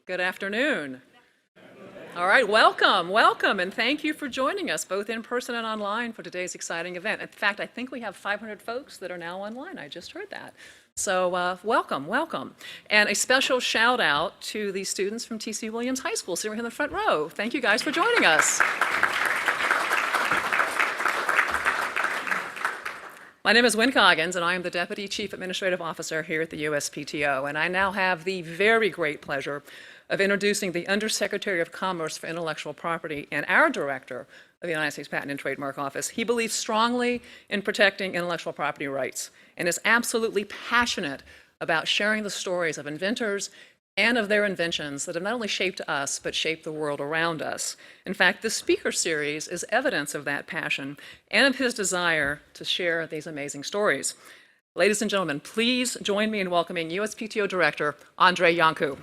Good afternoon. All right, welcome, and thank you for joining us both in person and online for today's exciting event. In fact, I think we have 500 folks that are now online. I just heard that. So welcome. And a special shout out to the students from T.C. Williams High School sitting here in the front row. Thank you guys for joining us. My name is Wynn Coggins, and I am the Deputy Chief Administrative Officer here at the USPTO, and I now have the very great pleasure of introducing the Undersecretary of Commerce for Intellectual Property and our Director of the United States Patent and Trademark Office. He believes strongly in protecting intellectual property rights and is absolutely passionate about sharing the stories of inventors and of their inventions that have not only shaped us, but shaped the world around us. In fact, this speaker series is evidence of that passion and of his desire to share these amazing stories. Ladies and gentlemen, please join me in welcoming USPTO Director Andrei Iancu.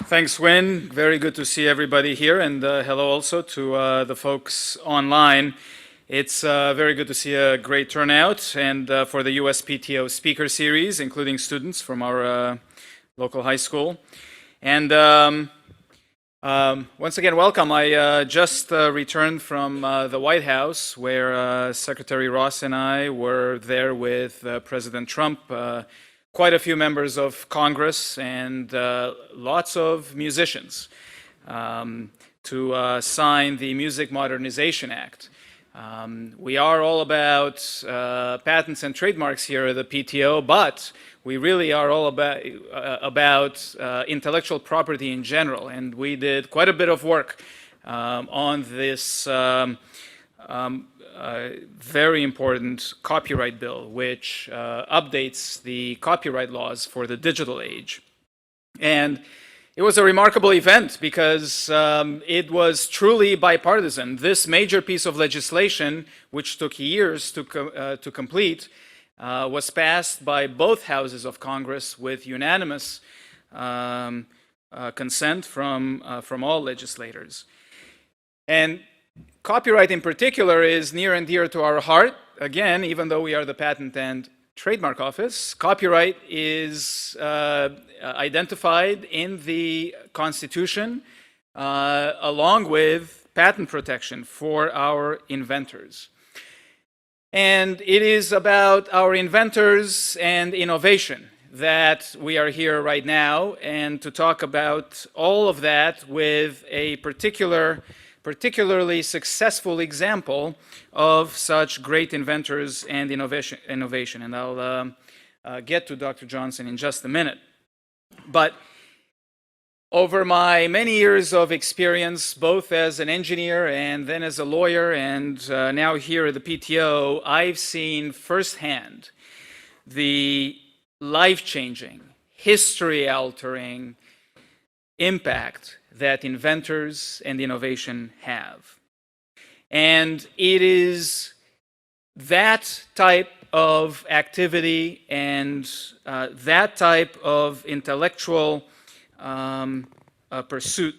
Thanks, Wynn. Very good to see everybody here, and hello also to the folks online. It's very good to see a great turnout, and for the USPTO speaker series, including students from our local high school. And once again, welcome. I just returned from the White House, where Secretary Ross and I were there with President Trump, quite a few members of Congress, and lots of musicians to sign the Music Modernization Act. We are all about patents and trademarks here at the PTO, but we really are all about intellectual property in general, and we did quite a bit of work on this very important copyright bill, which updates the copyright laws for the digital age. And it was a remarkable event because it was truly bipartisan. This major piece of legislation, which took years to complete, was passed by both houses of Congress with unanimous consent from all legislators. And copyright in particular is near and dear to our heart. Again, even though we are the Patent and Trademark Office, copyright is identified in the Constitution along with patent protection for our inventors. And it is about our inventors and innovation that we are here right now, and to talk about all of that with a particularly successful example of such great inventors and innovation. And I'll get to Dr. Johnson in just a minute. But over my many years of experience, both as an engineer and then as a lawyer, and now here at the PTO, I've seen firsthand the life-changing, history-altering impact that inventors and innovation have. And it is that type of activity and that type of intellectual pursuit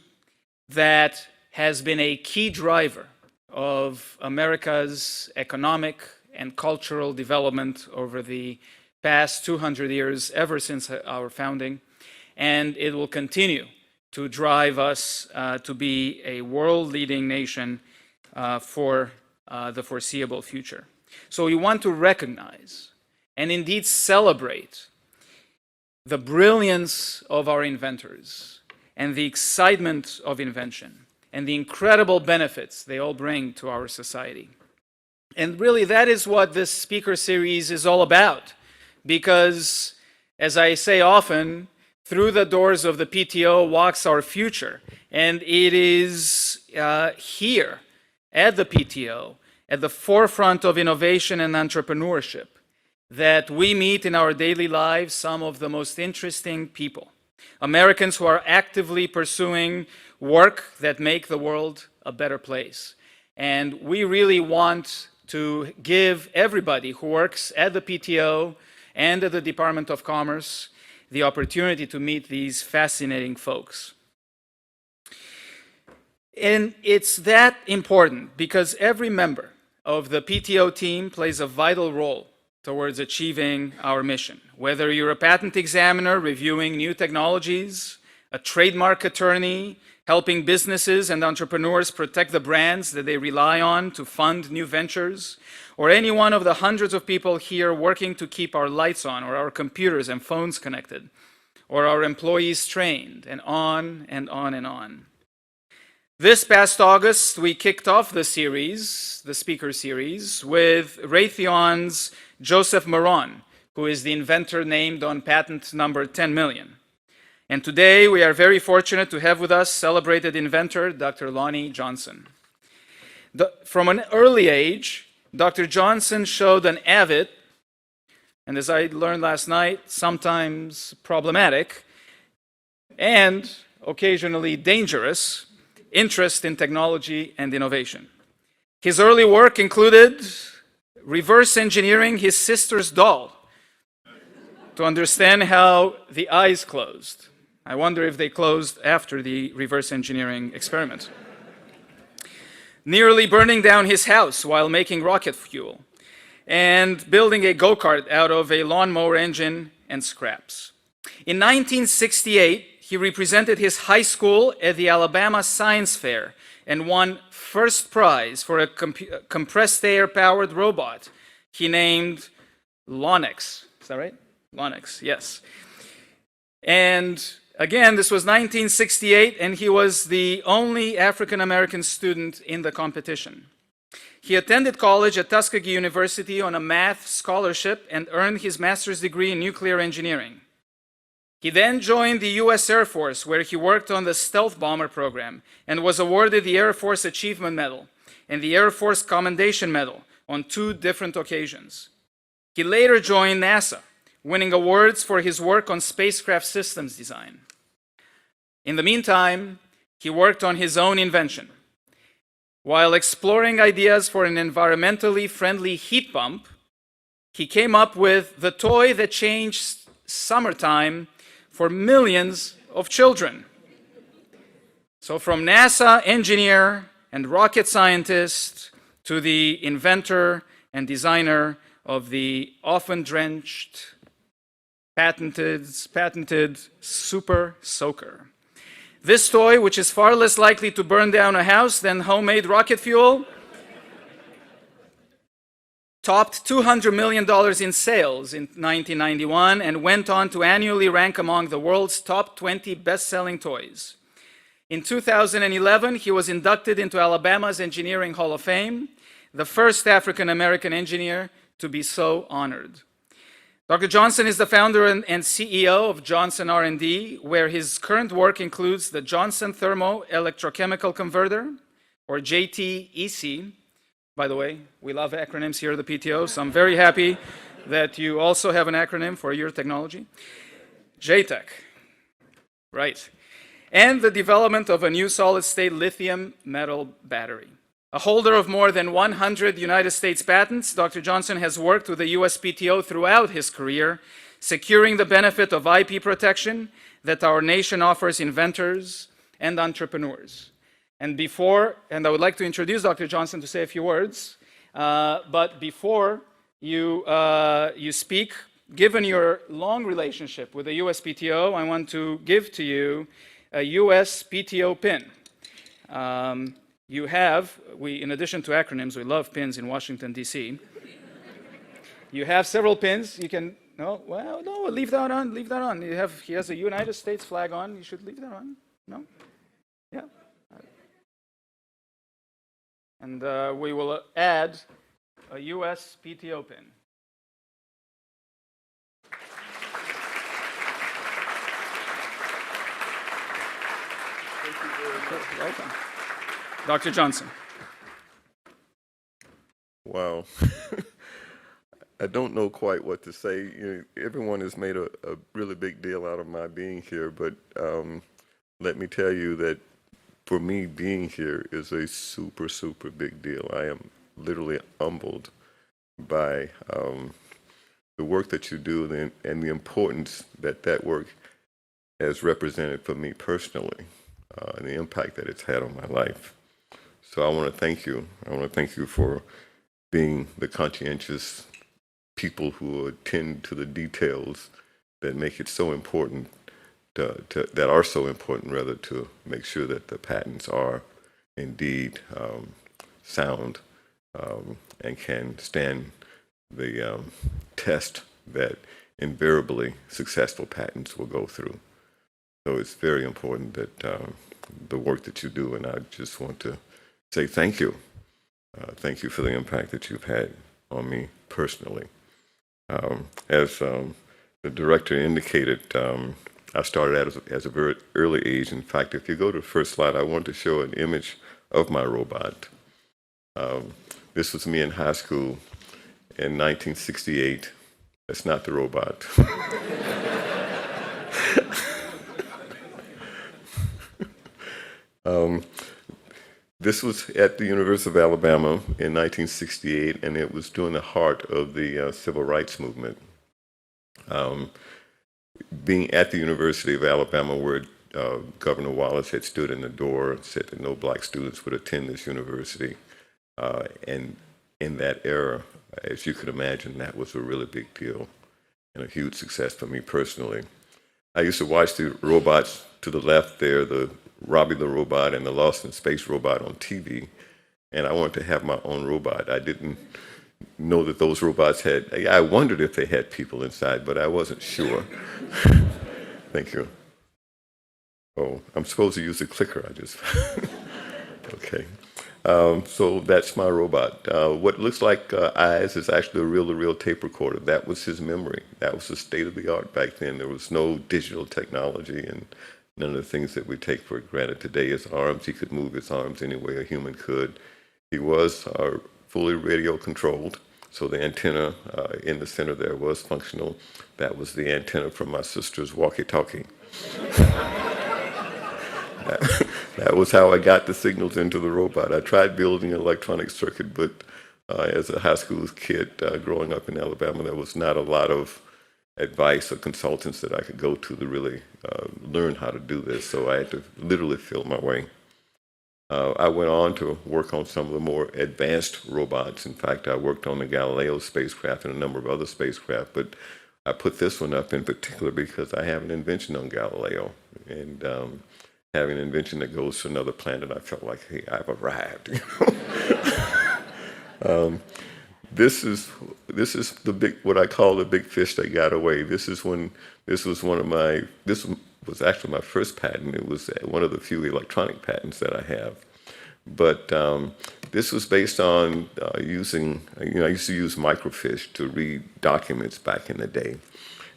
that has been a key driver of America's economic and cultural development over the past 200 years, ever since our founding, and it will continue to drive us to be a world-leading nation for the foreseeable future. So we want to recognize and indeed celebrate the brilliance of our inventors and the excitement of invention and the incredible benefits they all bring to our society. And really, that is what this speaker series is all about, because, as I say often, through the doors of the PTO walks our future, and it is here at the PTO, at the forefront of innovation and entrepreneurship, that we meet in our daily lives some of the most interesting people. Americans who are actively pursuing work that make the world a better place. And we really want to give everybody who works at the PTO and at the Department of Commerce the opportunity to meet these fascinating folks. And it's that important because every member of the PTO team plays a vital role towards achieving our mission. Whether you're a patent examiner reviewing new technologies, a trademark attorney helping businesses and entrepreneurs protect the brands that they rely on to fund new ventures, or any one of the hundreds of people here working to keep our lights on, or our computers and phones connected, or our employees trained, and on and on and on. This past August, we kicked off the series, the speaker series, with Raytheon's Joseph Moron, who is the inventor named on patent number 10 million. And today, we are very fortunate to have with us celebrated inventor, Dr. Lonnie Johnson. From an early age, Dr. Johnson showed an avid, and as I learned last night, sometimes problematic, and occasionally dangerous, interest in technology and innovation. His early work included reverse engineering his sister's doll to understand how the eyes closed. I wonder if they closed after the reverse engineering experiment. Nearly burning down his house while making rocket fuel, and building a go-kart out of a lawnmower engine and scraps. In 1968, he represented his high school at the Alabama Science Fair and won first prize for a compressed air-powered robot he named Lonnex. Is that right? Lonnex, yes. And again, this was 1968, and he was the only African-American student in the competition. He attended college at Tuskegee University on a math scholarship and earned his master's degree in nuclear engineering. He then joined the US Air Force, where he worked on the stealth bomber program and was awarded the Air Force Achievement Medal and the Air Force Commendation Medal on 2 different occasions. He later joined NASA, winning awards for his work on spacecraft systems design. In the meantime, he worked on his own invention. While exploring ideas for an environmentally friendly heat pump, he came up with the toy that changed summertime for millions of children. So from NASA engineer and rocket scientist to the inventor and designer of the often drenched, patented Super Soaker. This toy, which is far less likely to burn down a house than homemade rocket fuel, topped $200 million in sales in 1991 and went on to annually rank among the world's top 20 best-selling toys. In 2011, he was inducted into Alabama's Engineering Hall of Fame, the first African-American engineer to be so honored. Dr. Johnson is the founder and CEO of Johnson R&D, where his current work includes the Johnson Thermo-Electrochemical Convertor, or JTEC. By the way, we love acronyms here at the PTO, so I'm very happy that you also have an acronym for your technology. JTech, right. And the development of a new solid-state lithium-metal battery. A holder of more than 100 United States patents, Dr. Johnson has worked with the USPTO throughout his career, securing the benefit of IP protection that our nation offers inventors and entrepreneurs. And I would like to introduce Dr. Johnson to say a few words, but before you speak, given your long relationship with the USPTO, I want to give to you a USPTO pin. In addition to acronyms, we love pins in Washington, D.C. You have several pins. You can, leave that on, leave that on. He has a United States flag on. You should leave that on. No? Yeah. And we will add a USPTO pin. Thank you very much. Welcome. Dr. Johnson. Wow. I don't know quite what to say. Everyone has made a really big deal out of my being here, but let me tell you that for me, being here is a super, super big deal. I am literally humbled by the work that you do and the importance that work has represented for me personally, and the impact that it's had on my life. So I want to thank you. I want to thank you for being the conscientious people who attend to the details that make it so important, that are so important, rather, to make sure that the patents are indeed sound and can stand the test that invariably successful patents will go through. So it's very important that the work that you do, and I just want to say thank you. Thank you for the impact that you've had on me personally. As the director indicated, I started out as a very early age. In fact, if you go to the first slide, I want to show an image of my robot. This was me in high school in 1968. That's not the robot. This was at the University of Alabama in 1968, and it was during the heart of the civil rights movement. Being at the University of Alabama, where Governor Wallace had stood in the door and said that no black students would attend this university, and in that era, as you could imagine, that was a really big deal and a huge success for me personally. I used to watch the robots to the left there, the Robbie the robot and the Lost in Space robot on TV, and I wanted to have my own robot. I didn't know that those robots had, I wondered if they had people inside, but I wasn't sure. Thank you. Oh, I'm supposed to use the clicker, I just, okay. So that's my robot. What looks like eyes is actually a reel-to-reel tape recorder. That was his memory. That was the state of the art back then. There was no digital technology and none of the things that we take for granted today. His arms, he could move his arms any way a human could. He was fully radio controlled, so the antenna in the center there was functional. That was the antenna from my sister's walkie-talkie. That was how I got the signals into the robot. I tried building an electronic circuit, but as a high school kid growing up in Alabama, there was not a lot of advice or consultants that I could go to really learn how to do this, so I had to literally feel my way. I went on to work on some of the more advanced robots. In fact, I worked on the Galileo spacecraft and a number of other spacecraft, but I put this one up in particular because I have an invention on Galileo, and having an invention that goes to another planet, I felt like, hey, I've arrived. This is the big, what I call the big fish that got away. This was actually my first patent. It was one of the few electronic patents that I have. But this was based on using, I used to use microfiche to read documents back in the day.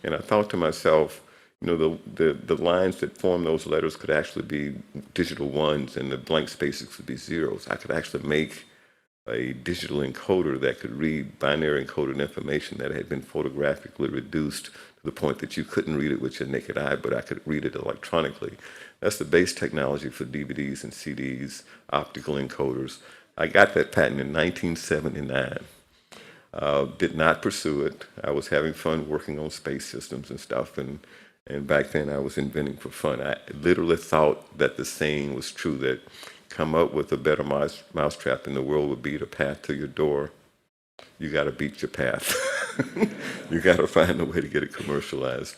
And I thought to myself, the lines that form those letters could actually be digital ones and the blank spaces could be zeros. I could actually make a digital encoder that could read binary encoded information that had been photographically reduced to the point that you couldn't read it with your naked eye, but I could read it electronically. That's the base technology for DVDs and CDs, optical encoders. I got that patent in 1979. Did not pursue it. I was having fun working on space systems and stuff, and back then I was inventing for fun. I literally thought that the saying was true, that come up with a better mousetrap in the world would be the path to your door. You got to beat your path. You got to find a way to get it commercialized.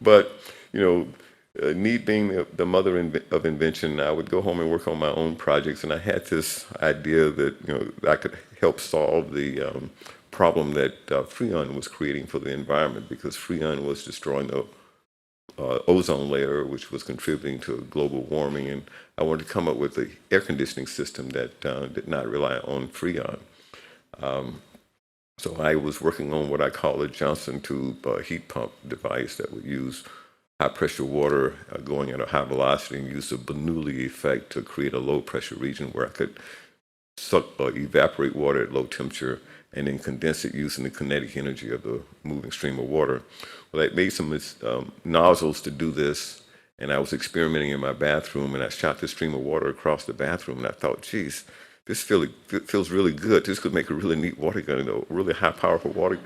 But, need being the mother of invention, I would go home and work on my own projects, and I had this idea that, I could help solve the problem that Freon was creating for the environment, because Freon was destroying the ozone layer, which was contributing to global warming, and I wanted to come up with an air conditioning system that did not rely on Freon. So I was working on what I call a Johnson tube heat pump device that would use high pressure water going at a high velocity and use the Bernoulli effect to create a low pressure region where I could evaporate water at low temperature and then condense it using the kinetic energy of the moving stream of water. Well, I made some nozzles to do this, and I was experimenting in my bathroom, and I shot this stream of water across the bathroom, and I thought, geez, this feels really good. This could make a really neat water gun. A really high-powered water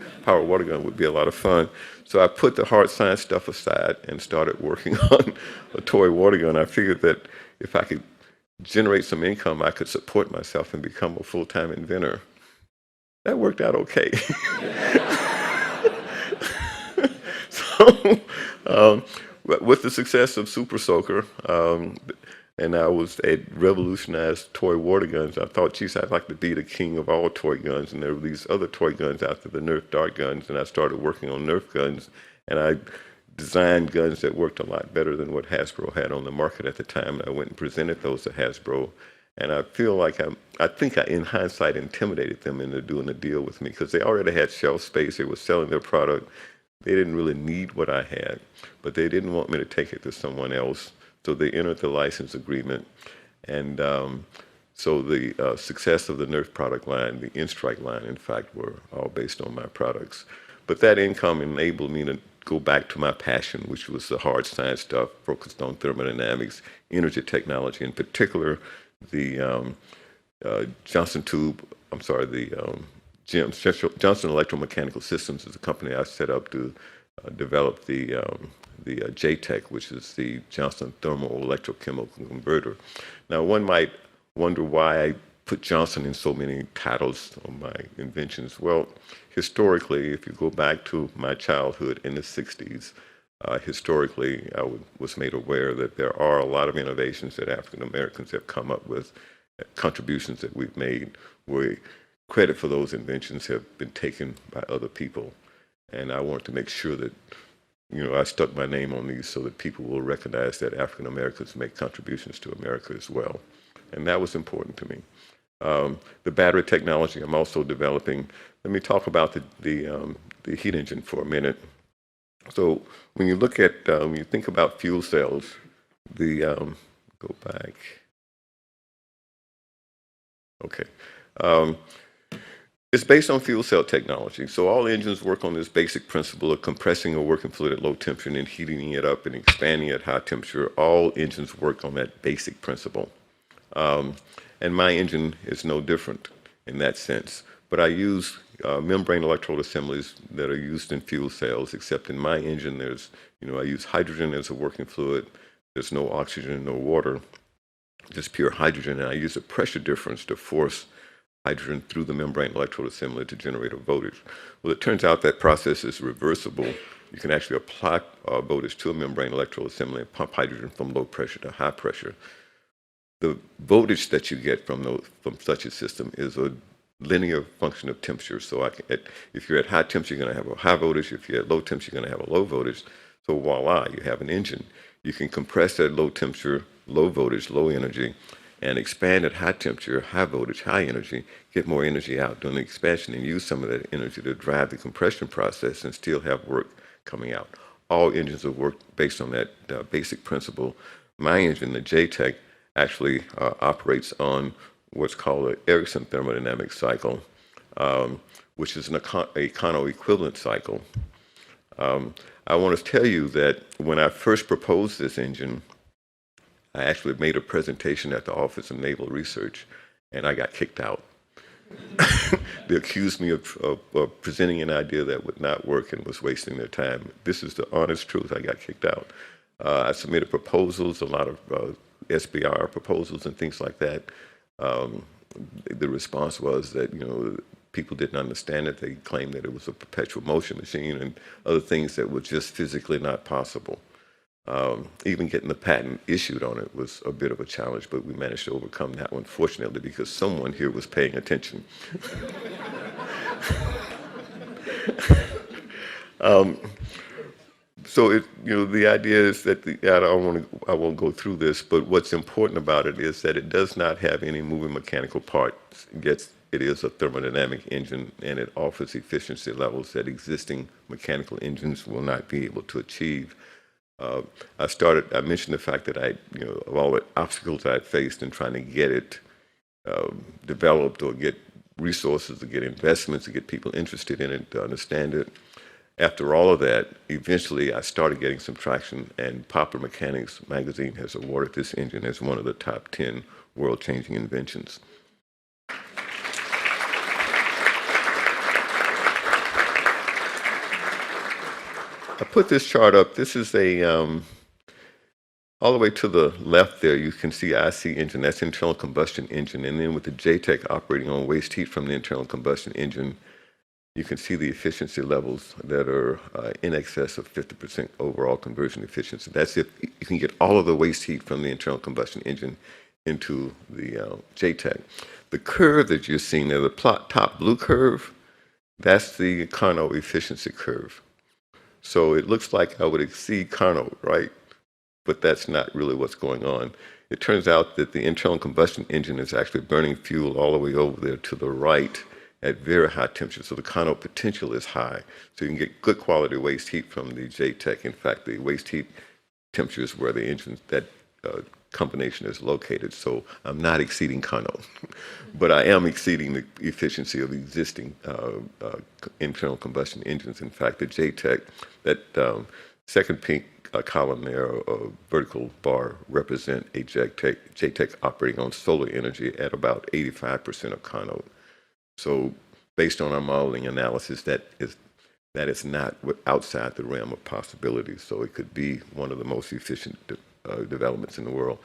gun would be a lot of fun. So I put the hard science stuff aside and started working on a toy water gun. I figured that if I could generate some income, I could support myself and become a full-time inventor. That worked out okay. um, with the success of Super Soaker, and it revolutionized toy water guns. I thought, geez, I'd like to be the king of all toy guns. And there were these other toy guns out there, the Nerf dart guns, and I started working on Nerf guns. And I designed guns that worked a lot better than what Hasbro had on the market at the time. And I went and presented those to Hasbro. And I feel like I think I, in hindsight, intimidated them into doing a deal with me because they already had shelf space. They were selling their product. They didn't really need what I had, but they didn't want me to take it to someone else. So they entered the license agreement. And so the success of the Nerf product line, the N-Strike line, in fact, were all based on my products. But that income enabled me to go back to my passion, which was the hard science stuff, focused on thermodynamics, energy technology, in particular, the Johnson Electromechanical Systems is a company I set up to develop the JTEC, which is the Johnson Thermo-Electrochemical Convertor. Now, one might wonder why I put Johnson in so many titles on my inventions. Well, historically, if you go back to my childhood in the 60s, historically, I was made aware that there are a lot of innovations that African Americans have come up with, contributions that we've made, where credit for those inventions have been taken by other people. And I wanted to make sure that, I stuck my name on these so that people will recognize that African Americans make contributions to America as well. And that was important to me. The battery technology I'm also developing. Let me talk about the heat engine for a minute. So when you look at, when you think about fuel cells, go back. Okay. It's based on fuel cell technology. So all engines work on this basic principle of compressing a working fluid at low temperature and then heating it up and expanding at high temperature. All engines work on that basic principle. And my engine is no different in that sense. But I use membrane electrode assemblies that are used in fuel cells, except in my engine, I use hydrogen as a working fluid. There's no oxygen, no water, just pure hydrogen. And I use a pressure difference to force hydrogen through the membrane electrode assembly to generate a voltage. Well, it turns out that process is reversible. You can actually apply voltage to a membrane electrode assembly and pump hydrogen from low pressure to high pressure. The voltage that you get from such a system is a linear function of temperature. So if you're at high temperature, you're going to have a high voltage. If you're at low temperature, you're going to have a low voltage. So voila, you have an engine. You can compress at low temperature, low voltage, low energy, and expand at high temperature, high voltage, high energy, get more energy out during the expansion and use some of that energy to drive the compression process and still have work coming out. All engines will work based on that basic principle. My engine, the JTEC, actually operates on what's called an Ericsson thermodynamic cycle, which is an econo-equivalent cycle. I want to tell you that when I first proposed this engine, I actually made a presentation at the Office of Naval Research, and I got kicked out. They accused me of presenting an idea that would not work and was wasting their time. This is the honest truth. I got kicked out. I submitted proposals, a lot of SBR proposals and things like that. The response was that, people didn't understand it. They claimed that it was a perpetual motion machine and other things that were just physically not possible. Even getting the patent issued on it was a bit of a challenge, but we managed to overcome that one, fortunately, because someone here was paying attention. So the idea is that I won't go through this, but what's important about it is that it does not have any moving mechanical parts. Yet it is a thermodynamic engine, and it offers efficiency levels that existing mechanical engines will not be able to achieve. I mentioned the fact that of all the obstacles I faced in trying to get it developed or get resources, to get investments, to get people interested in it, to understand it. After all of that, eventually I started getting some traction, and Popular Mechanics magazine has awarded this engine as one of the top 10 world-changing inventions. I put this chart up. This is all the way to the left there, you can see IC engine. That's internal combustion engine. And then with the JTEC operating on waste heat from the internal combustion engine, you can see the efficiency levels that are in excess of 50% overall conversion efficiency. That's if you can get all of the waste heat from the internal combustion engine into the JTEC. The curve that you're seeing there, the top blue curve, that's the Carnot efficiency curve. So it looks like I would exceed Carnot, right? But that's not really what's going on. It turns out that the internal combustion engine is actually burning fuel all the way over there to the right at very high temperatures. So the Carnot potential is high. So you can get good quality waste heat from the JTEC. In fact, the waste heat temperature is where the engine, that combination is located. So I'm not exceeding Carnot, but I am exceeding the efficiency of existing internal combustion engines. In fact, the JTEC, that second pink column there, a vertical bar, represent a JTEC operating on solar energy at about 85% of Carnot. So based on our modeling analysis, that is not outside the realm of possibilities. So it could be one of the most efficient developments in the world.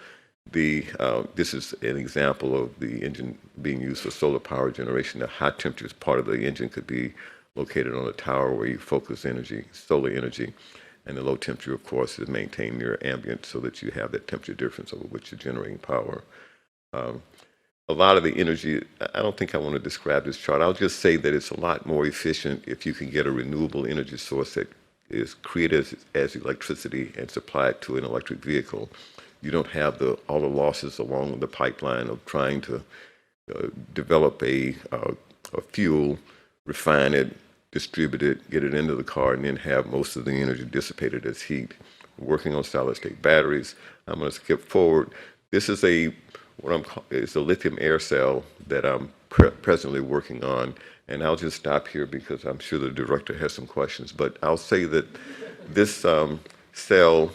This is an example of the engine being used for solar power generation. The high temperatures part of the engine could be located on a tower where you focus energy, solar energy, and the low temperature, of course, is maintained near ambient so that you have that temperature difference over which you're generating power. A lot of the energy, I don't think I want to describe this chart. I'll just say that it's a lot more efficient if you can get a renewable energy source that is created as electricity and supplied to an electric vehicle. You don't have all the losses along the pipeline of trying to develop a fuel, refine it, distribute it, get it into the car, and then have most of the energy dissipated as heat. We're working on solid-state batteries. I'm going to skip forward. This is it's a lithium air cell that I'm presently working on. And I'll just stop here because I'm sure the director has some questions. But I'll say that this cell,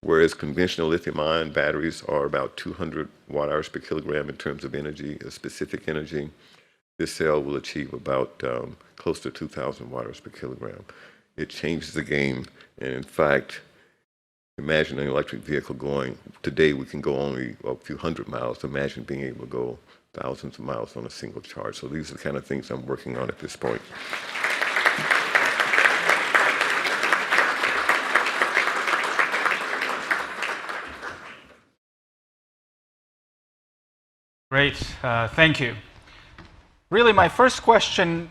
whereas conventional lithium-ion batteries are about 200 watt-hours per kilogram in terms of energy, specific energy, this cell will achieve about close to 2,000 watt-hours per kilogram. It changes the game. And in fact, imagine an electric vehicle going, today we can go only a few hundred miles. Imagine being able to go thousands of miles on a single charge. So these are the kind of things I'm working on at this point. Great, thank you. Really, my first question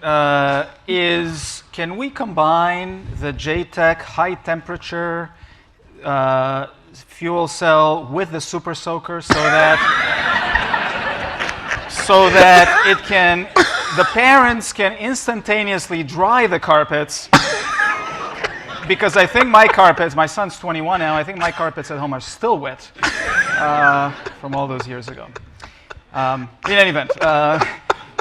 is, can we combine the JTEC high temperature fuel cell with the super soaker so that the parents can instantaneously dry the carpets? Because I think my son's 21 now, I think my carpets at home are still wet from all those years ago. In any event,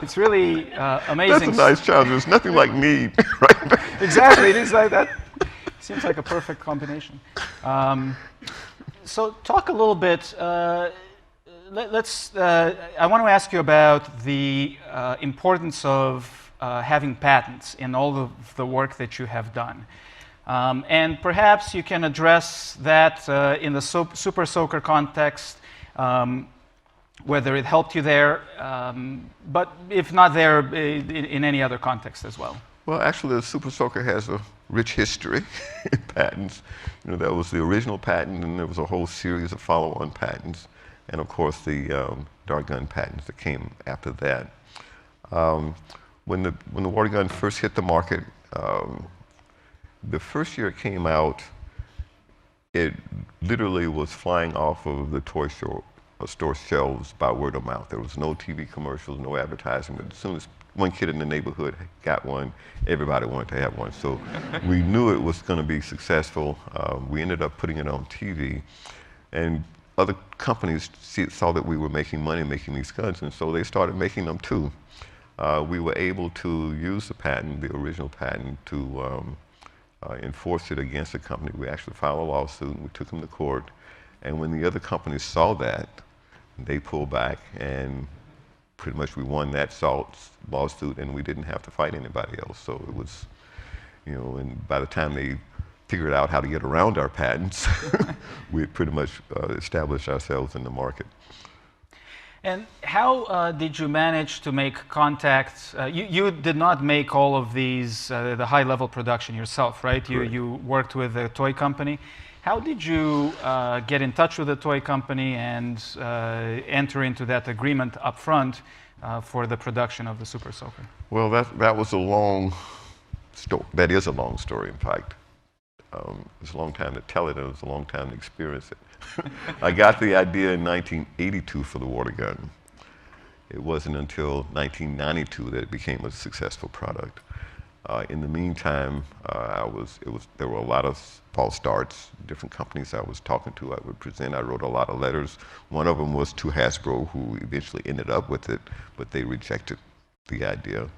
it's really amazing. That's a nice child. There's nothing like me, right? Exactly, it is like that. Seems like a perfect combination. So talk a little bit, I want to ask you about the importance of having patents in all of the work that you have done. And perhaps you can address that in the super soaker context, whether it helped you there, but if not there, in any other context as well. Well, actually, the super soaker has a rich history in patents. You know, that was the original patent, and there was a whole series of follow-on patents, and of course the dart gun patents that came after that. When the water gun first hit the market, the first year it came out, it literally was flying off of the toy store shelves by word of mouth. There was no TV commercials, no advertising, but as soon as one kid in the neighborhood got one, everybody wanted to have one. So we knew it was going to be successful. We ended up putting it on TV, and other companies saw that we were making money making these guns, and so they started making them too. We were able to use the patent, the original patent, to enforce it against the company. We actually filed a lawsuit, and we took them to court. And when the other companies saw that, they pulled back, and pretty much we won that lawsuit, and we didn't have to fight anybody else. So it was, you know, and by the time they figured out how to get around our patents, we had pretty much established ourselves in the market. And how did you manage to make contacts? You did not make all of these, the high-level production yourself, right? You worked with a toy company. How did you get in touch with the toy company and enter into that agreement up front for the production of the Super Soaker? Well, that was a long story. That is a long story, in fact. It's a long time to tell it, and it's a long time to experience it. I got the idea in 1982 for the water gun. It wasn't until 1992 that it became a successful product. In the meantime, there were a lot of false starts. Different companies I was talking to, I would present. I wrote a lot of letters. One of them was to Hasbro, who eventually ended up with it, but they rejected the idea.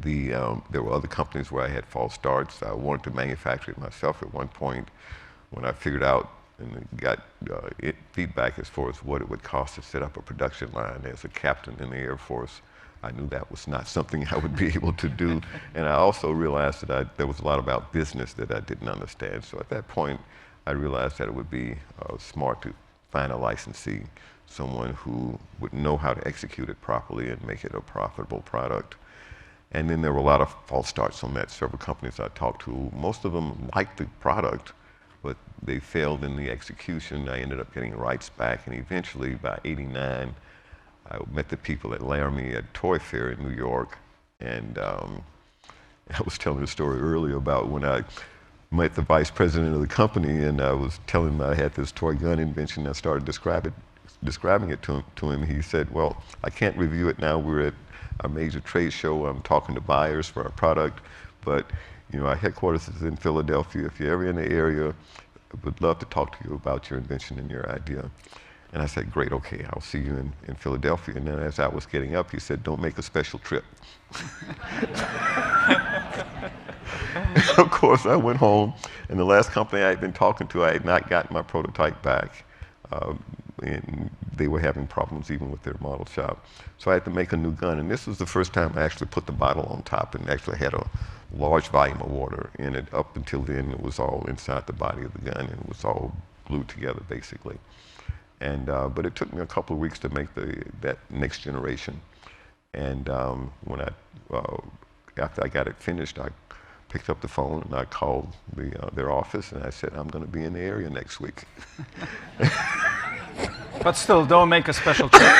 There were other companies where I had false starts. I wanted to manufacture it myself at one point. When I figured out and got feedback as far as what it would cost to set up a production line as a captain in the Air Force, I knew that was not something I would be able to do. And I also realized that there was a lot about business that I didn't understand. So at that point, I realized that it would be smart to find a licensee, someone who would know how to execute it properly and make it a profitable product. And then there were a lot of false starts on that. Several companies I talked to, most of them liked the product, but they failed in the execution. I ended up getting rights back, and eventually by '89, I met the people at Laramie at Toy Fair in New York, and I was telling a story earlier about when I met the vice president of the company, and I was telling him I had this toy gun invention. I started describing it to him. He said, "Well, I can't review it now. We're at a major trade show. I'm talking to buyers for our product, but our headquarters is in Philadelphia. If you're ever in the area, I would love to talk to you about your invention and your idea." And I said, "Great, okay, I'll see you in Philadelphia." And then as I was getting up, he said, "Don't make a special trip." Of course, I went home, and the last company I had been talking to, I had not gotten my prototype back. And they were having problems even with their model shop. So I had to make a new gun, and this was the first time I actually put the bottle on top and actually had a large volume of water in it. Up until then, it was all inside the body of the gun, and it was all glued together, basically. And but it took me a couple of weeks to make that next generation. And after I got it finished, I picked up the phone and I called their office, and I said, "I'm going to be in the area next week." But still, don't make a special trip.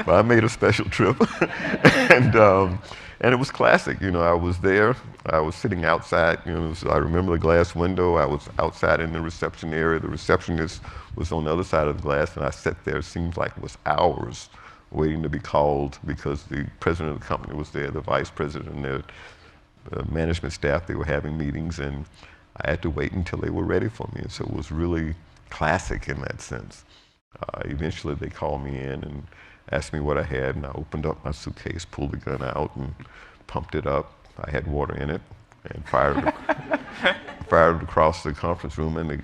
But I made a special trip, and it was classic. I was there. I was sitting outside. I remember the glass window. I was outside in the reception area. The receptionist was on the other side of the glass, and I sat there. It seemed like it was hours waiting to be called because the president of the company was there, the vice president, and the management staff. They were having meetings, and I had to wait until they were ready for me. And so it was really classic in that sense. Eventually, they called me in and asked me what I had, and I opened up my suitcase, pulled the gun out, and pumped it up. I had water in it, and fired it across the conference room, and the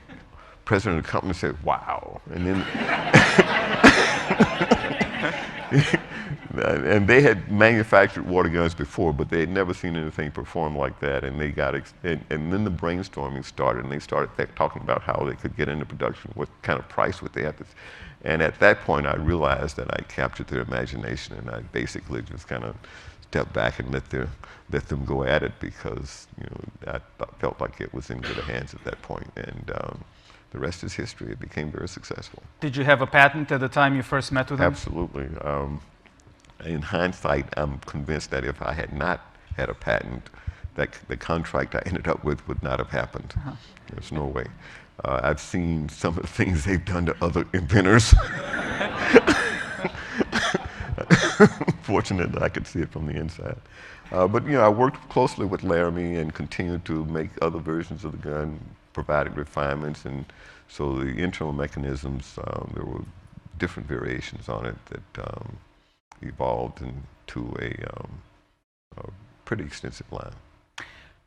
president of the company said, "Wow." And then and they had manufactured water guns before, but they had never seen anything perform like that. And they got and then the brainstorming started, and they started talking about how they could get into production, what kind of price would they have to. And at that point, I realized that I captured their imagination, and I basically just kind of stepped back and let them go at it, because I felt like it was in good hands at that point. And the rest is history. It became very successful. Did you have a patent at the time you first met with them? Absolutely. In hindsight, I'm convinced that if I had not had a patent, that the contract I ended up with would not have happened. There's no way. I've seen some of the things they've done to other inventors. Fortunate that I could see it from the inside. But I worked closely with Laramie and continued to make other versions of the gun, provided refinements, and so the internal mechanisms, there were different variations on it that evolved into a pretty extensive line.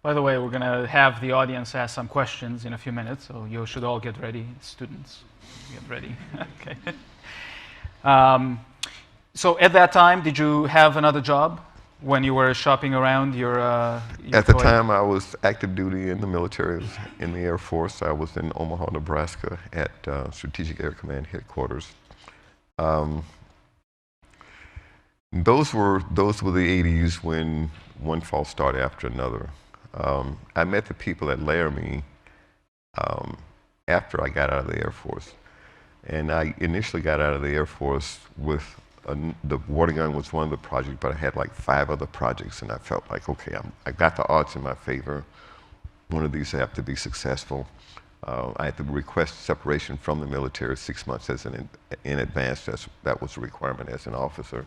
By the way, we're going to have the audience ask some questions in a few minutes, so you should all get ready. Students, get ready. Okay. So at that time, did you have another job when you were shopping around your At the toy? time, I was active duty in the military. I was in the Air Force. I was in Omaha, Nebraska at Strategic Air Command headquarters. Those were the 80s when one false start after another. I met the people at Laramie after I got out of the Air Force. And I initially got out of the Air Force with the water gun was one of the projects, but I had like 5 other projects, and I felt like, okay, I got the odds in my favor. One of these have to be successful. I had to request separation from the military 6 months in advance. That was a requirement as an officer.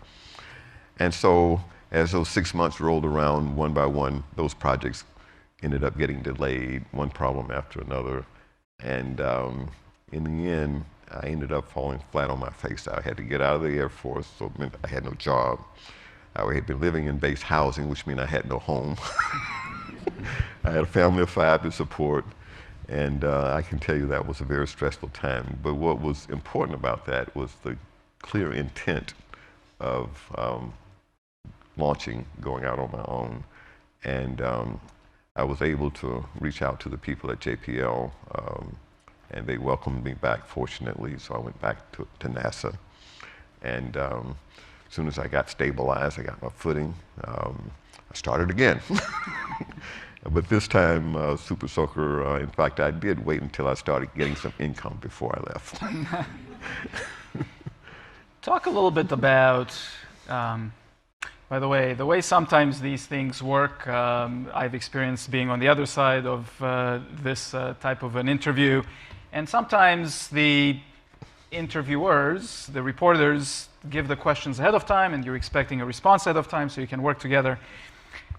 And so as those 6 months rolled around, one by one, those projects ended up getting delayed, one problem after another. And in the end, I ended up falling flat on my face. I had to get out of the Air Force, so it meant I had no job. I had been living in base housing, which meant I had no home. I had a family of 5 to support, and I can tell you that was a very stressful time. But what was important about that was the clear intent of launching, going out on my own. And I was able to reach out to the people at JPL, and they welcomed me back, fortunately, so I went back to NASA. And as soon as I got stabilized, I got my footing, I started again. But this time, Super Soaker, in fact, I did wait until I started getting some income before I left. Talk a little bit about, by the way sometimes these things work. I've experienced being on the other side of this type of an interview. And sometimes the interviewers, the reporters, give the questions ahead of time, and you're expecting a response ahead of time so you can work together.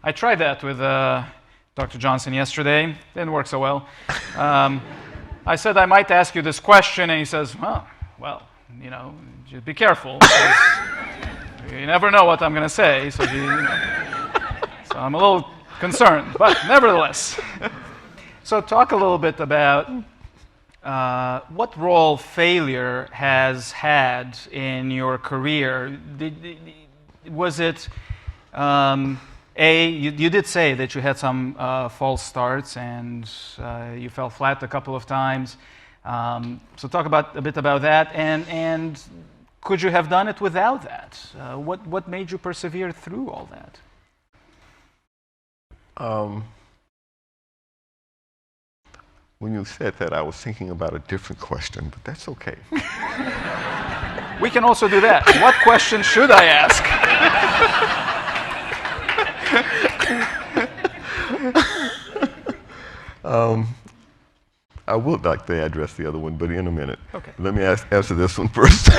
I tried that with Dr. Johnson yesterday. Didn't work so well. I said I might ask you this question, and he says, well, you know, just be careful. You never know what I'm going to say, so so I'm a little concerned, but nevertheless. So talk a little bit about what role failure has had in your career. Was it, you did say that you had some false starts and you fell flat a couple of times. So talk a bit about that, and could you have done it without that? What made you persevere through all that? When you said that, I was thinking about a different question, but that's okay. We can also do that. What question should I ask? I would like to address the other one, but in a minute. Okay. Let me answer this one first.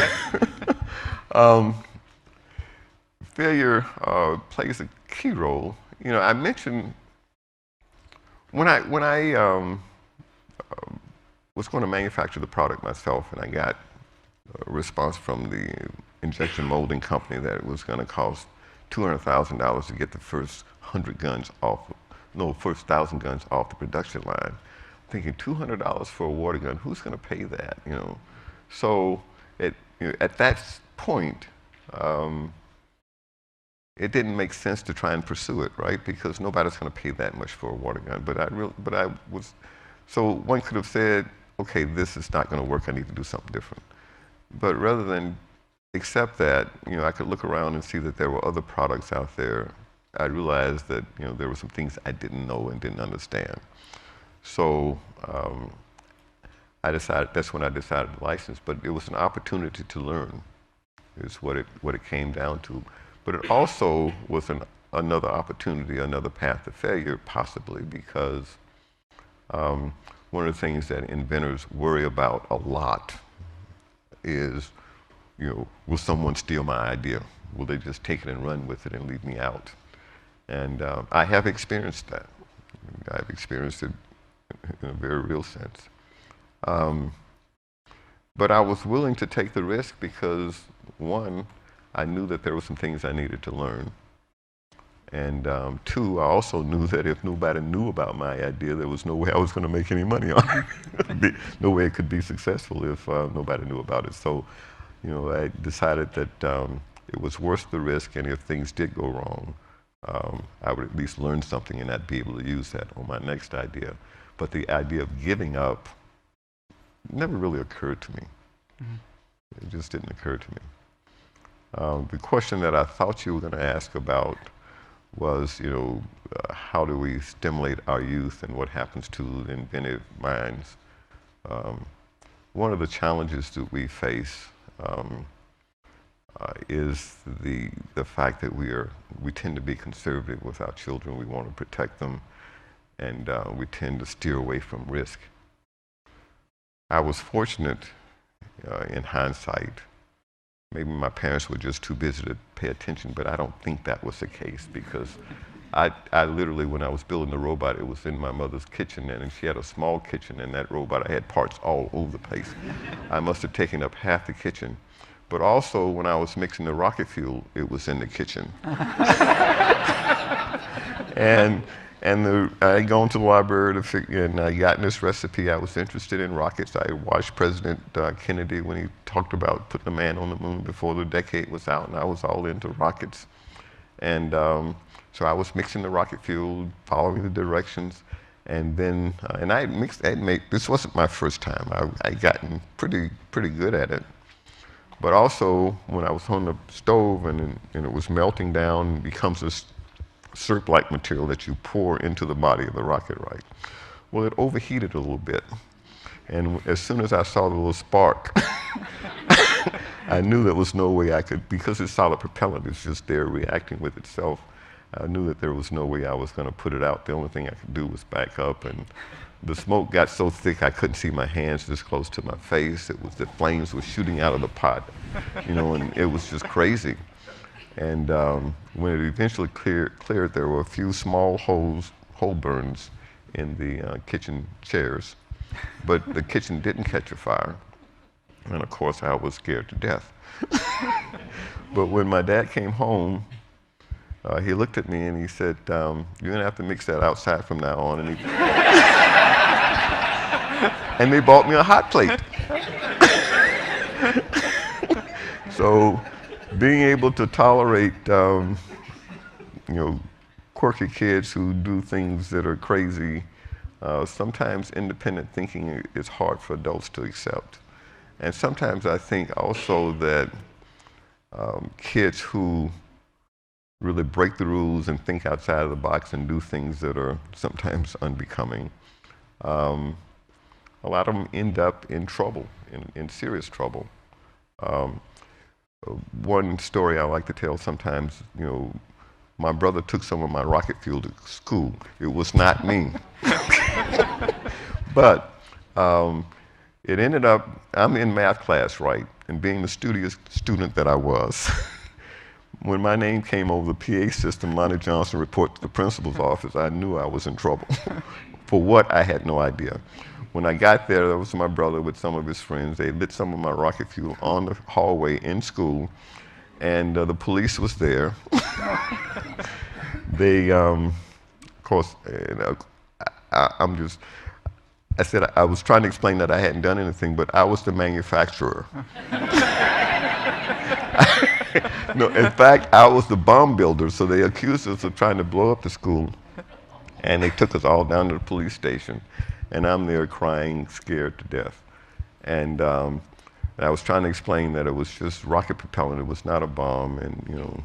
Failure plays a key role. You know, I mentioned when I was going to manufacture the product myself, and I got a response from the injection molding company that it was going to cost $200,000 to get the first 100 guns off, first 1,000 guns off the production line. Thinking $200 for a water gun, who's going to pay that? You know, so at that point, it didn't make sense to try and pursue it, right? Because nobody's going to pay that much for a water gun. So one could have said, okay, this is not going to work. I need to do something different. But rather than accept that, you know, I could look around and see that there were other products out there. I realized that, you know, there were some things I didn't know and didn't understand. So that's when I decided to license. But it was an opportunity to learn, is what it came down to. But it also was another opportunity, another path to failure, possibly, because one of the things that inventors worry about a lot is, you know, will someone steal my idea? Will they just take it and run with it and leave me out? And I have experienced that. I've experienced it in a very real sense. But I was willing to take the risk because, one, I knew that there were some things I needed to learn. And 2, I also knew that if nobody knew about my idea, there was no way I was going to make any money on it. No way it could be successful if nobody knew about it. So, you know, I decided that it was worth the risk, and if things did go wrong, I would at least learn something and I'd be able to use that on my next idea. But the idea of giving up never really occurred to me. It just didn't occur to me. The question that I thought you were going to ask about was, how do we stimulate our youth and what happens to the inventive minds? One of the challenges that we face is the fact that we tend to be conservative with our children. We want to protect them, and we tend to steer away from risk. I was fortunate in hindsight. Maybe my parents were just too busy to pay attention, but I don't think that was the case, because I literally, when I was building the robot, it was in my mother's kitchen, and she had a small kitchen, and that robot, I had parts all over the place. I must have taken up half the kitchen. But also, when I was mixing the rocket fuel, it was in the kitchen. I had gone to the library to figure, and I got this recipe. I was interested in rockets. I watched President Kennedy when he talked about putting a man on the moon before the decade was out, and I was all into rockets. And so I was mixing the rocket fuel, following the directions, and then, and this wasn't my first time. I'd gotten pretty good at it. But also, when I was on the stove and it was melting down, it becomes this syrup-like material that you pour into the body of the rocket, right? Well, it overheated a little bit. And as soon as I saw the little spark, I knew there was no way I could, because it's solid propellant, it's just there reacting with itself. I knew that there was no way I was going to put it out. The only thing I could do was back up, and the smoke got so thick I couldn't see my hands this close to my face. It was the flames were shooting out of the pot, and it was just crazy. And when it eventually cleared, there were a few small hole burns in the kitchen chairs, but the kitchen didn't catch a fire. And of course, I was scared to death. But when my dad came home, he looked at me and he said, "You're gonna have to mix that outside from now on." And they bought me a hot plate. So being able to tolerate, quirky kids who do things that are crazy, sometimes independent thinking is hard for adults to accept. And sometimes I think also that kids who really break the rules and think outside of the box and do things that are sometimes unbecoming, a lot of them end up in trouble, in serious trouble. One story I like to tell sometimes, my brother took some of my rocket fuel to school. It was not me. But it ended up, I'm in math class, right? And being the studious student that I was, when my name came over the PA system, Lonnie Johnson reported to the principal's office, I knew I was in trouble. For what, I had no idea. When I got there was my brother with some of his friends. They lit some of my rocket fuel on the hallway in school, and the police was there. They, of course, I said I was trying to explain that I hadn't done anything, but I was the manufacturer. No, in fact, I was the bomb builder, so they accused us of trying to blow up the school, and they took us all down to the police station, and I'm there crying, scared to death. And I was trying to explain that it was just rocket propellant, it was not a bomb, and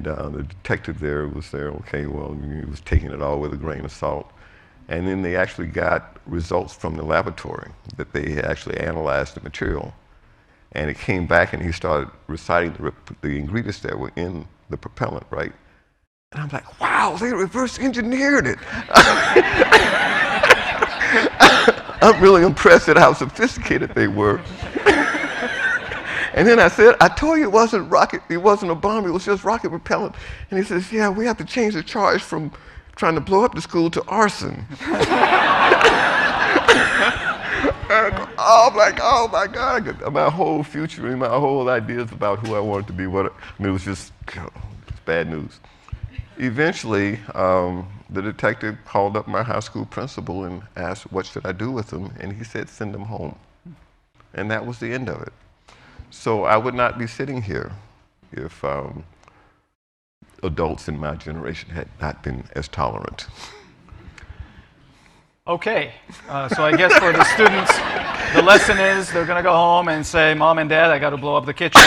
the detective there was there, okay, well, he was taking it all with a grain of salt. And then they actually got results from the laboratory that they had actually analyzed the material. And it came back and he started reciting the ingredients that were in the propellant, right? And I'm like, wow, they reverse engineered it. I'm really impressed at how sophisticated they were. And then I said, I told you it wasn't a bomb, it was just rocket propellant. And he says, yeah, we have to change the charge from trying to blow up the school to arson. I'm like, oh my God, my whole future and my whole ideas about who I wanted to be, it was just bad news. Eventually, the detective called up my high school principal and asked what should I do with them, and he said send them home. And that was the end of it. So I would not be sitting here if adults in my generation had not been as tolerant. Okay, so I guess for the students, the lesson is they're going to go home and say, Mom and Dad, I got to blow up the kitchen.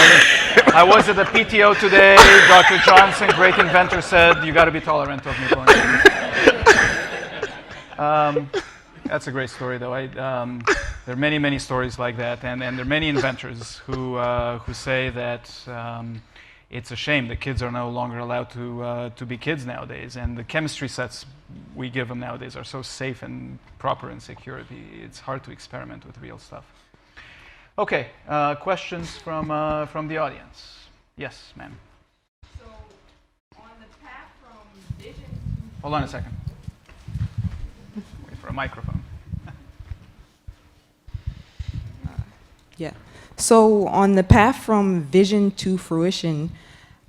I was at the PTO today. Dr. Johnson, great inventor, said, you got to be tolerant of me. That's a great story, though. There are many, many stories like that, and there are many inventors who say that it's a shame that kids are no longer allowed to be kids nowadays, and the chemistry sets we give them nowadays are so safe and proper and secure. It's hard to experiment with real stuff. Okay, questions from the audience? Yes, ma'am. So, on the path from vision. Hold on a second. Wait for a microphone. Yeah. So, on the path from vision to fruition,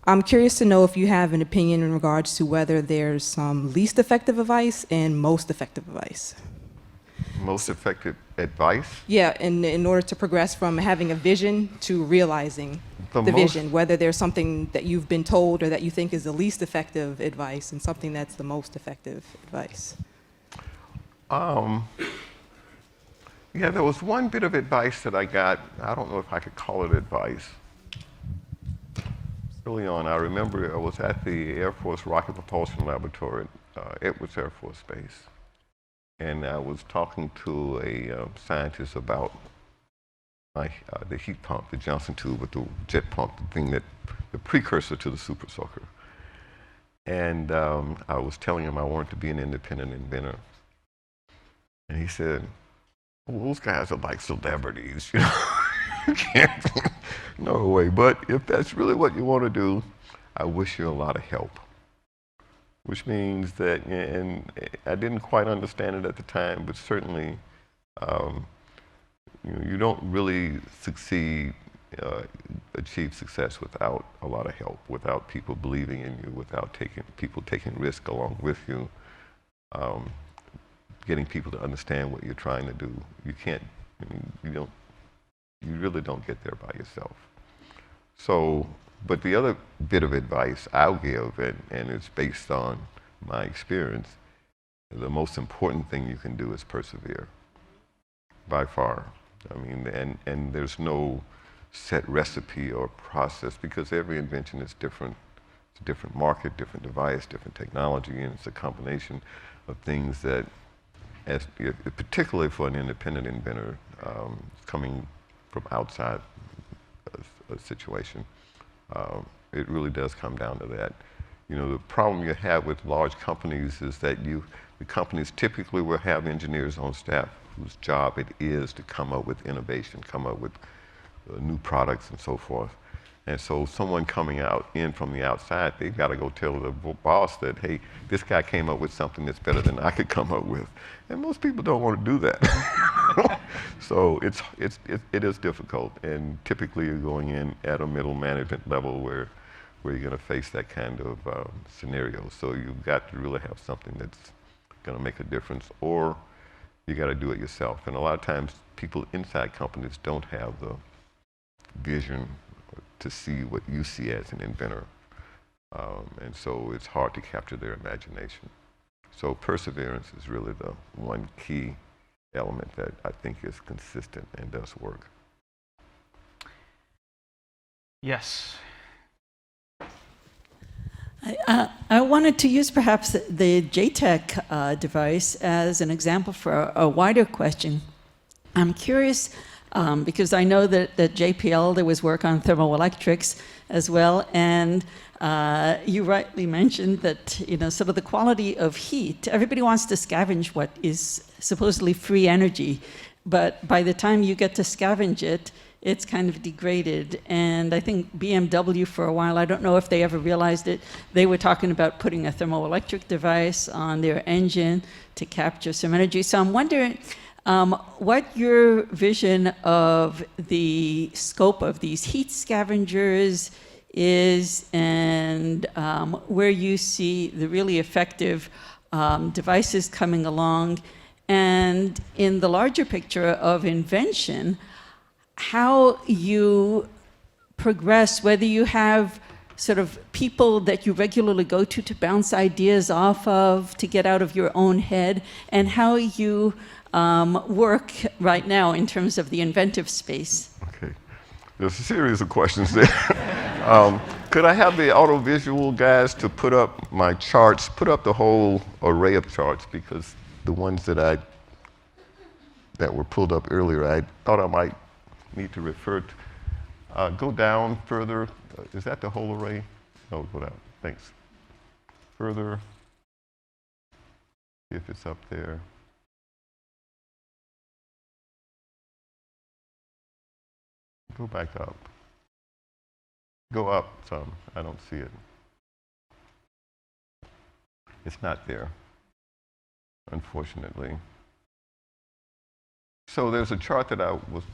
I'm curious to know if you have an opinion in regards to whether there's some least effective advice and most effective advice. Most effective advice? Yeah, in order to progress from having a vision to realizing the vision, whether there's something that you've been told or that you think is the least effective advice and something that's the most effective advice. Yeah, there was one bit of advice that I got. I don't know if I could call it advice. Early on, I remember I was at the Air Force Rocket Propulsion Laboratory at Edwards Air Force Base. And I was talking to a scientist about the heat pump, the Johnson tube with the jet pump, the precursor to the super soaker. And I was telling him I wanted to be an independent inventor. And he said, well, those guys are like celebrities, you know. You can't, no way. But if that's really what you want to do, I wish you a lot of help. Which means that, and I didn't quite understand it at the time, but certainly, you don't really achieve success without a lot of help, without people believing in you, without people taking risk along with you, getting people to understand what you're trying to do. You can't, you really don't get there by yourself. So, but the other bit of advice I'll give, and it's based on my experience, the most important thing you can do is persevere, by far. I mean, and there's no set recipe or process because every invention is different. It's a different market, different device, different technology, and it's a combination of things that, particularly for an independent inventor coming from outside a situation, it really does come down to that. The problem you have with large companies is that the companies typically will have engineers on staff whose job it is to come up with innovation, come up with new products and so forth. And so someone coming in from the outside, they've got to go tell the boss that, hey, this guy came up with something that's better than I could come up with. And most people don't want to do that. So it is difficult. And typically you're going in at a middle management level where you're going to face that kind of scenario. So you've got to really have something that's going to make a difference, or you got to do it yourself. And a lot of times people inside companies don't have the vision to see what you see as an inventor. And so it's hard to capture their imagination. So perseverance is really the one key element that I think is consistent and does work. Yes. I wanted to use perhaps the JTEC device as an example for a wider question. I'm curious, because I know that at JPL there was work on thermoelectrics as well, and you rightly mentioned that sort of the quality of heat. Everybody wants to scavenge what is supposedly free energy, but by the time you get to scavenge it, it's kind of degraded. And I think BMW for a while, I don't know if they ever realized it, they were talking about putting a thermoelectric device on their engine to capture some energy. So I'm wondering what your vision of the scope of these heat scavengers is, and where you see the really effective devices coming along. And in the larger picture of invention, how you progress, whether you have sort of people that you regularly go to bounce ideas off of, to get out of your own head, and how you work right now in terms of the inventive space? Okay. There's a series of questions there. Could I have the audiovisual guys to put up my charts, put up the whole array of charts, because the ones that were pulled up earlier, I thought I might need to refer to. Go down further. Is that the whole array? No, go down. Thanks. Further. See if it's up there. Go back up. Go up some. I don't see it. It's not there, unfortunately. So there's a chart that I was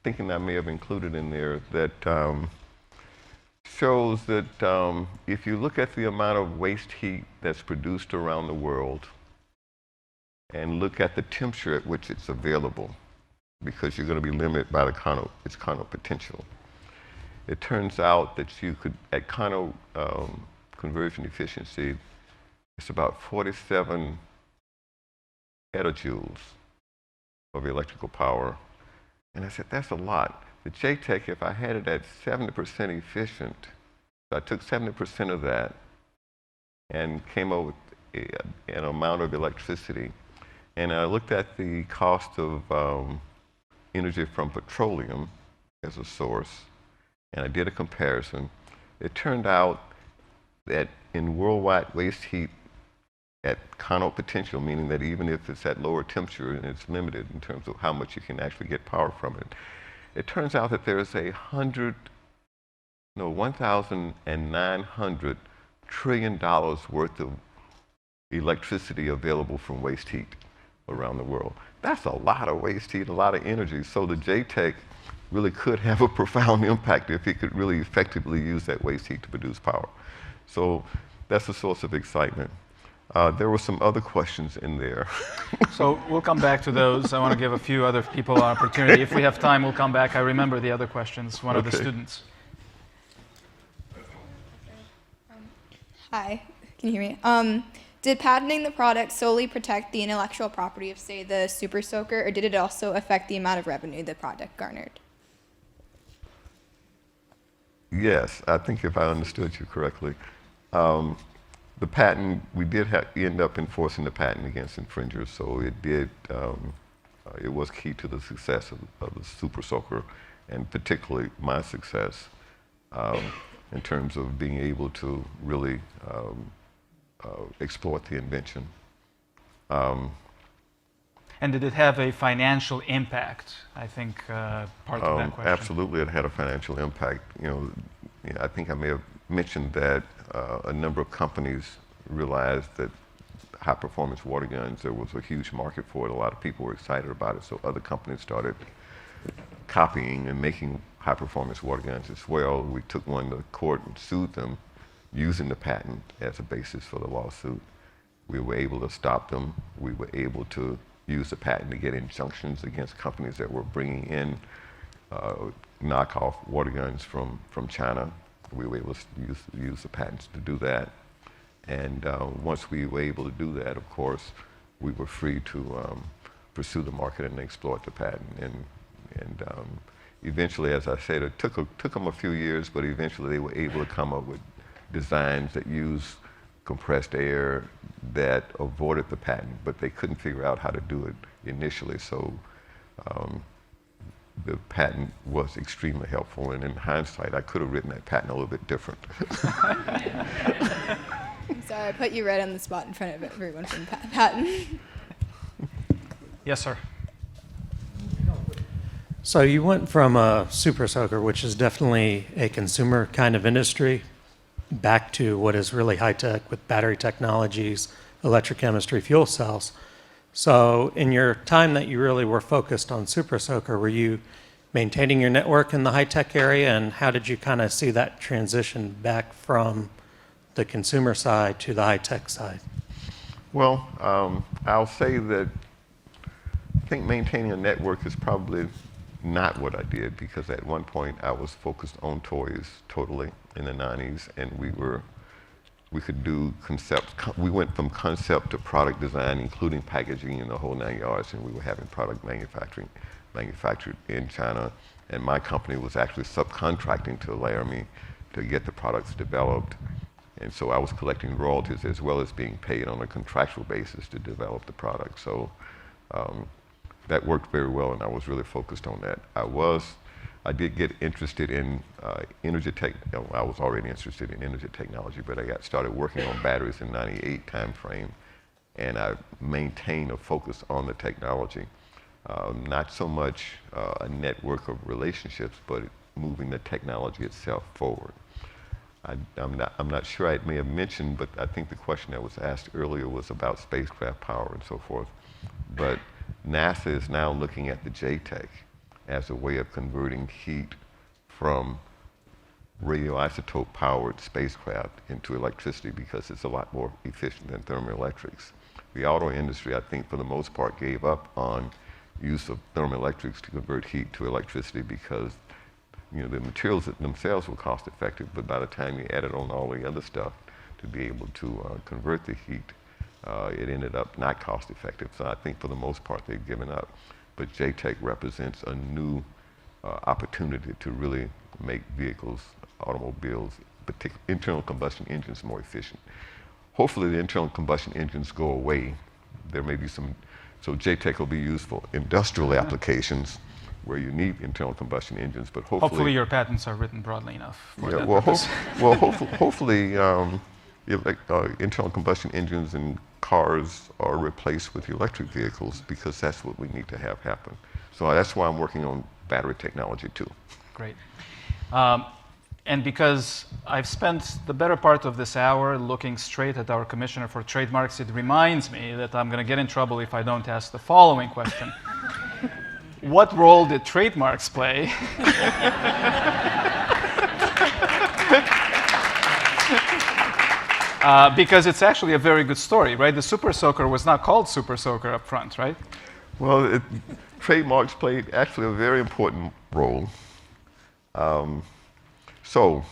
thinking I may have included in there that shows that if you look at the amount of waste heat that's produced around the world and look at the temperature at which it's available, because you're going to be limited by its Carnot potential. It turns out that you could, at Carnot conversion efficiency, it's about 47 petajoules of electrical power. And I said, that's a lot. The JTEC, if I had it at 70% efficient, so I took 70% of that and came up with an amount of electricity. And I looked at the cost of energy from petroleum as a source, and I did a comparison. It turned out that in worldwide waste heat at Carnot potential, meaning that even if it's at lower temperature and it's limited in terms of how much you can actually get power from it, it turns out that there's $1,900 trillion worth of electricity available from waste heat around the world. That's a lot of waste heat, a lot of energy. So the JTEC really could have a profound impact if it could really effectively use that waste heat to produce power. So that's a source of excitement. There were some other questions in there. So we'll come back to those. I want to give a few other people an opportunity. If we have time, we'll come back. I remember the other questions, one of the students. Hi, can you hear me? Did patenting the product solely protect the intellectual property of, say, the Super Soaker, or did it also affect the amount of revenue the product garnered? Yes, I think if I understood you correctly. The patent, we did end up enforcing the patent against infringers, so it did, it was key to the success of the Super Soaker, and particularly my success in terms of being able to really exploit the invention. And did it have a financial impact? I think part of that question. Absolutely, it had a financial impact. I think I may have mentioned that a number of companies realized that high-performance water guns, there was a huge market for it. A lot of people were excited about it, so other companies started copying and making high-performance water guns as well. We took one to court and sued them using the patent as a basis for the lawsuit. We were able to stop them. We were able to use the patent to get injunctions against companies that were bringing in knockoff water guns from China. We were able to use the patents to do that. And once we were able to do that, of course, we were free to pursue the market and exploit the patent. And eventually, as I said, it took them a few years, but eventually they were able to come up with designs that use compressed air that avoided the patent, but they couldn't figure out how to do it initially. So the patent was extremely helpful, and in hindsight, I could have written that patent a little bit different. I'm sorry, I put you right on the spot in front of everyone from the patent. Yes, sir. So you went from a Super Soaker, which is definitely a consumer kind of industry, back to what is really high tech with battery technologies, electrochemistry, fuel cells. So in your time that you really were focused on Super Soaker, were you maintaining your network in the high tech area, and how did you kind of see that transition back from the consumer side to the high tech side? Well, I'll say that I think maintaining a network is probably not what I did, because at one point I was focused on toys totally in the 90s, and we could do we went from concept to product design, including packaging and the whole 9 yards, and we were having product manufactured in China, and my company was actually subcontracting to Laramie to get the products developed. And so I was collecting royalties as well as being paid on a contractual basis to develop the product. So that worked very well, and I was really focused on that. I did get interested in energy tech. I was already interested in energy technology, but I got started working on batteries in '98 timeframe, and I maintained a focus on the technology. Not so much a network of relationships, but moving the technology itself forward. I'm not sure I may have mentioned, but I think the question that was asked earlier was about spacecraft power and so forth. But NASA is now looking at the JTEC as a way of converting heat from radioisotope powered spacecraft into electricity, because it's a lot more efficient than thermoelectrics. The auto industry, I think, for the most part, gave up on use of thermoelectrics to convert heat to electricity, because the materials themselves were cost effective, but by the time you added on all the other stuff to be able to convert the heat, it ended up not cost effective. So I think for the most part they've given up. But JTEC represents a new opportunity to really make vehicles, automobiles, internal combustion engines more efficient. Hopefully the internal combustion engines go away. There may be so JTEC will be used for industrial applications where you need internal combustion engines, but hopefully your patents are written broadly enough for that well, purpose. hopefully internal combustion engines in cars are replaced with electric vehicles, because that's what we need to have happen. So that's why I'm working on battery technology too. Great. And because I've spent the better part of this hour looking straight at our Commissioner for Trademarks, it reminds me that I'm going to get in trouble if I don't ask the following question. What role did trademarks play because it's actually a very good story, right? The Super Soaker was not called Super Soaker up front, right? Well, trademarks played actually a very important role. So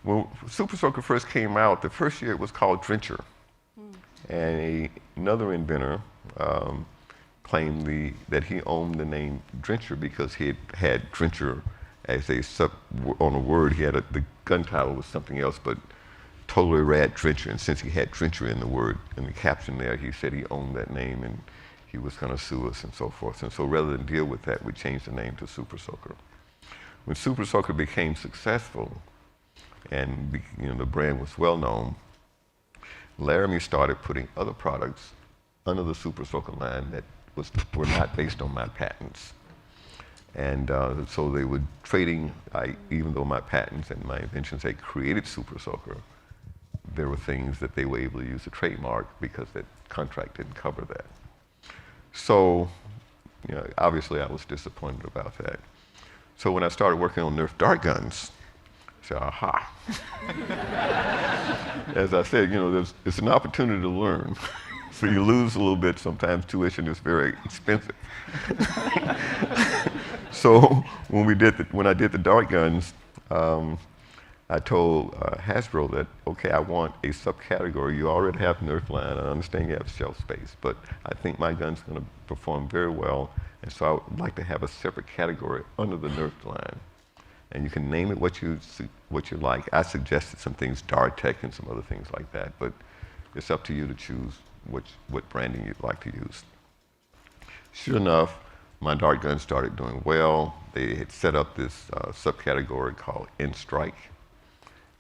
when Super Soaker first came out, the first year it was called Drencher. And another inventor claimed that he owned the name Drencher because he had Drencher as on a word. He had the gun title was something else, but totally read Drencher. And since he had Drencher in the word, in the caption there, he said he owned that name and he was going to sue us and so forth. And so rather than deal with that, we changed the name to Super Soaker. When Super Soaker became successful and the brand was well known, Laramie started putting other products under the Super Soaker line that were not based on my patents. And so they were trading, even though my patents and my inventions had created Super Soaker, there were things that they were able to use a trademark because that contract didn't cover that. So, obviously I was disappointed about that. So when I started working on Nerf dart guns, I said, aha. As I said, it's an opportunity to learn. So you lose a little bit. Sometimes tuition is very expensive. So when I did the dart guns, I told Hasbro that, okay, I want a subcategory. You already have Nerf line. I understand you have shelf space, but I think my gun's going to perform very well, and so I would like to have a separate category under the Nerf line. And you can name it what you like. I suggested some things, JTEC and some other things like that, but it's up to you to choose what branding you'd like to use. Sure enough, my dart guns started doing well. They had set up this subcategory called N-Strike.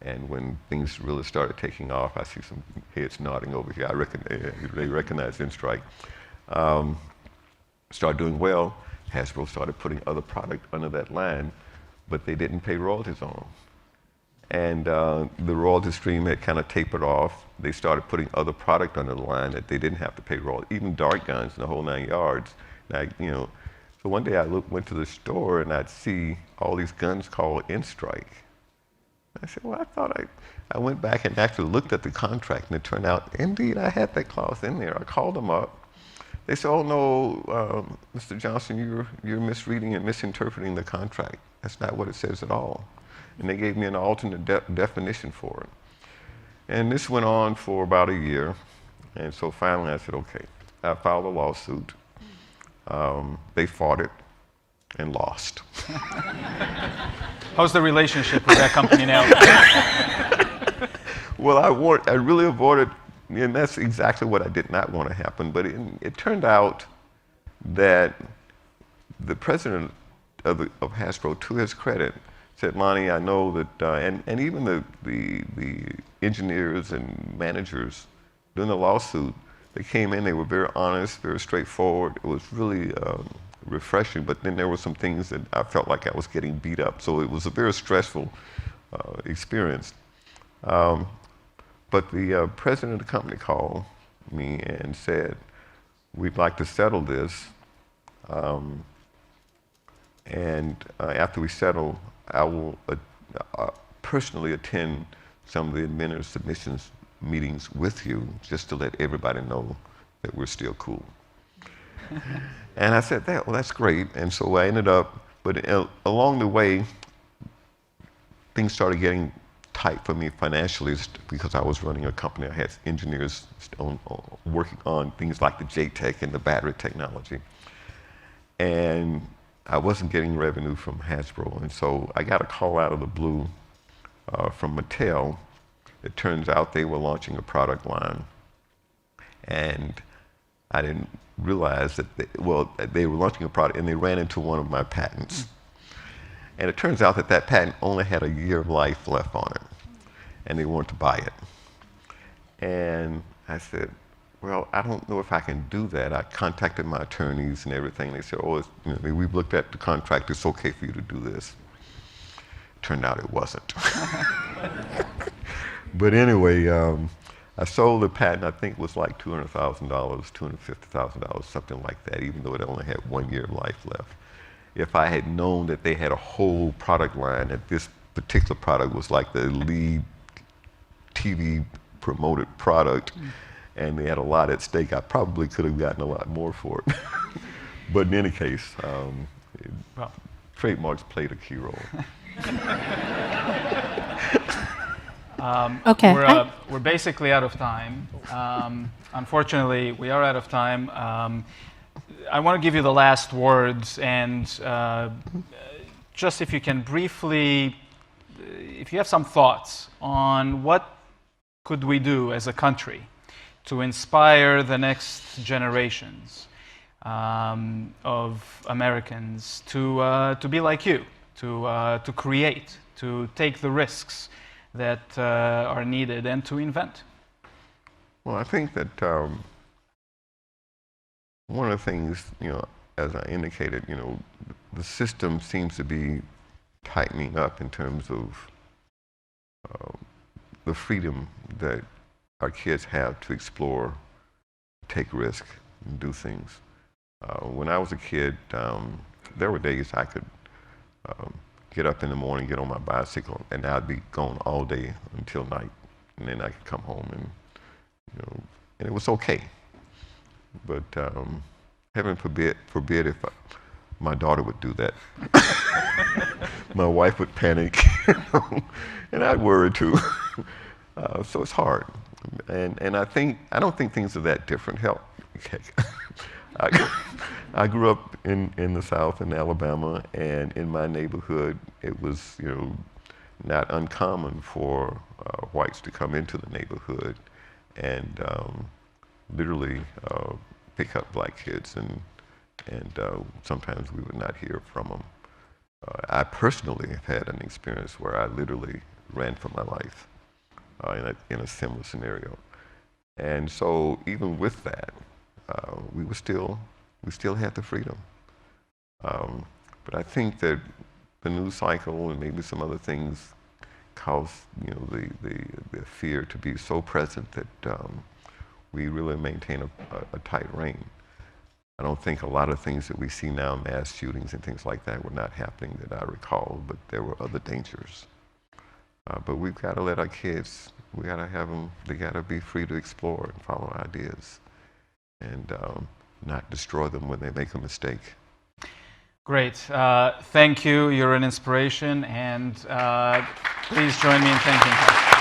And when things really started taking off, I see some heads nodding over here. They recognize N-Strike. Started doing well. Hasbro started putting other product under that line, but they didn't pay royalties on them. And the royalty stream had kind of tapered off. They started putting other product under the line that they didn't have to pay royalties, even dart guns and the whole 9 yards. So one day I went to the store and I'd see all these guns called N-Strike. I said, well, I went back and actually looked at the contract, and it turned out, indeed, I had that clause in there. I called them up. They said, "Oh no, Mr. Johnson, you're misreading and misinterpreting the contract. That's not what it says at all." And they gave me an alternate definition for it. And this went on for about a year. And so finally I said, okay. I filed a lawsuit. They fought it and lost. How's the relationship with that company now? Well, I really avoided, and that's exactly what I did not want to happen. But it turned out that the president of Hasbro, to his credit, said, "Lonnie, I know that," and even the engineers and managers during the lawsuit, they came in, they were very honest, very straightforward. It was really refreshing, but then there were some things that I felt like I was getting beat up. So it was a very stressful experience. But the president of the company called me and said, "We'd like to settle this. And after we settle, I will personally attend some of the inventor submissions meetings with you just to let everybody know that we're still cool." And I said, well, that's great. And so I ended up, but along the way, things started getting tight for me financially because I was running a company. I had engineers working on things like the JTEC and the battery technology. And I wasn't getting revenue from Hasbro. And so I got a call out of the blue from Mattel. It turns out they were launching a product line. And I didn't realize that, they were launching a product and they ran into one of my patents. And it turns out that that patent only had a year of life left on it. And they wanted to buy it. And I said, well, I don't know if I can do that. I contacted my attorneys and everything. They said, oh, we've looked at the contract. It's okay for you to do this. Turned out it wasn't. But anyway, I sold the patent. I think it was like $200,000, $250,000, something like that, even though it only had 1 year of life left. If I had known that they had a whole product line, that this particular product was like the lead TV promoted product, and they had a lot at stake, I probably could have gotten a lot more for it. But in any case, trademarks played a key role. Okay. We're basically out of time. Unfortunately, we are out of time. I want to give you the last words, and just if you can briefly, if you have some thoughts on what could we do as a country to inspire the next generations of Americans to be like you, to create, to take the risks that are needed, and to invent. Well, I think that one of the things, as I indicated, the system seems to be tightening up in terms of the freedom that our kids have to explore, take risks, and do things. When I was a kid, there were days I could get up in the morning, get on my bicycle, and I'd be gone all day until night, and then I could come home and and it was okay. But heaven forbid if my daughter would do that. My wife would panic, and I'd worry too. So it's hard, and I don't think things are that different. Hell, I grew up in the South in Alabama, and in my neighborhood, it was not uncommon for whites to come into the neighborhood and literally pick up black kids, and sometimes we would not hear from them. I personally have had an experience where I literally ran for my life in a similar scenario, and so even with that, we still had the freedom. But I think that the news cycle and maybe some other things cause the fear to be so present that we really maintain a tight rein. I don't think a lot of things that we see now, mass shootings and things like that, were not happening that I recall, but there were other dangers. But we've got to let our kids, we got to have them, they got to be free to explore and follow ideas. And not destroy them when they make a mistake. Great. Thank you. You're an inspiration. And please join me in thanking her.